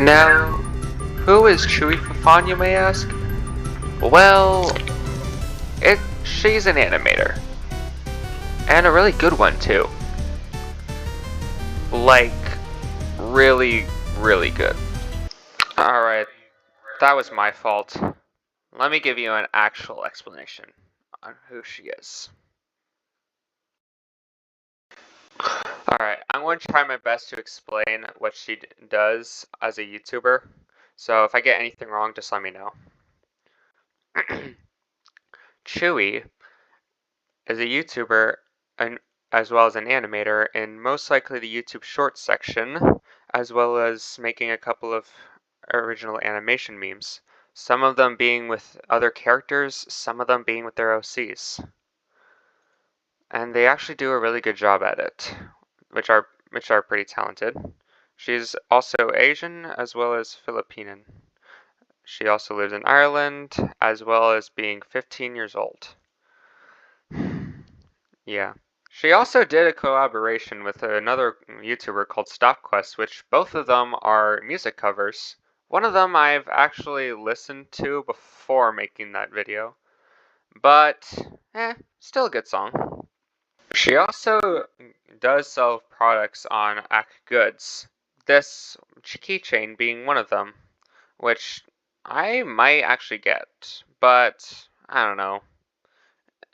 Now, who is Chewy Fafan, you may ask? Well, she's an animator. And a really good one, too. Like, really, really good. Alright, that was my fault. Let me give you an actual explanation on who she is. Alright, I'm going to try my best to explain what she does as a YouTuber. So if I get anything wrong, just let me know. Chewy is a YouTuber and as well as an animator in most likely the YouTube Shorts section, as well as making a couple of original animation memes. Some of them being with other characters, some of them being with their OCs. And they actually do a really good job at it, which are pretty talented. She's also Asian as well as Filipino. She also lives in Ireland, as well as being 15 years old. Yeah. She also did a collaboration with another YouTuber called StopQuest, which both of them are music covers. One of them I've actually listened to before making that video, but still a good song. She also does sell products on Act Goods, this keychain being one of them, which I might actually get, but I don't know.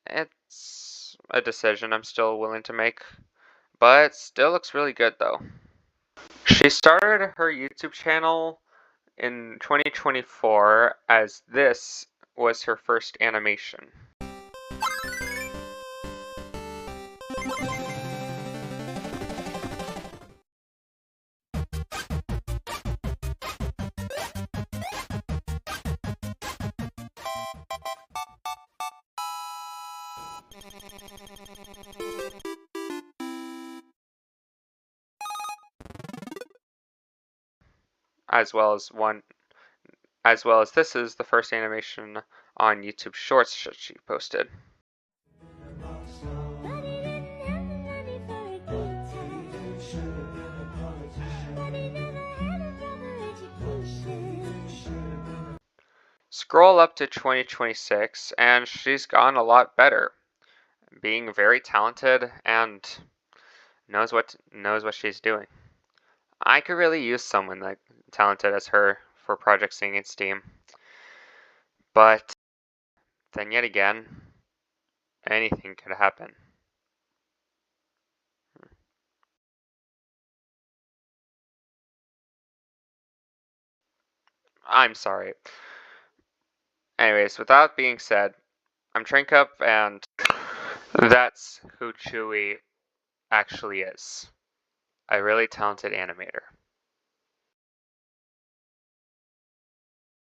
It's a decision I'm still willing to make, but it still looks really good though. She started her YouTube channel in 2024 as this was her first animation. As well as this is the first animation on YouTube Shorts that she posted. Scroll up to 2026 and she's gotten a lot better, being very talented and knows what she's doing. I could really use someone like talented as her for Project Singing Steam. But then yet again, anything could happen. I'm sorry. Anyways, with that being said, I'm Trinkup, and that's who Chewy actually is. A really talented animator.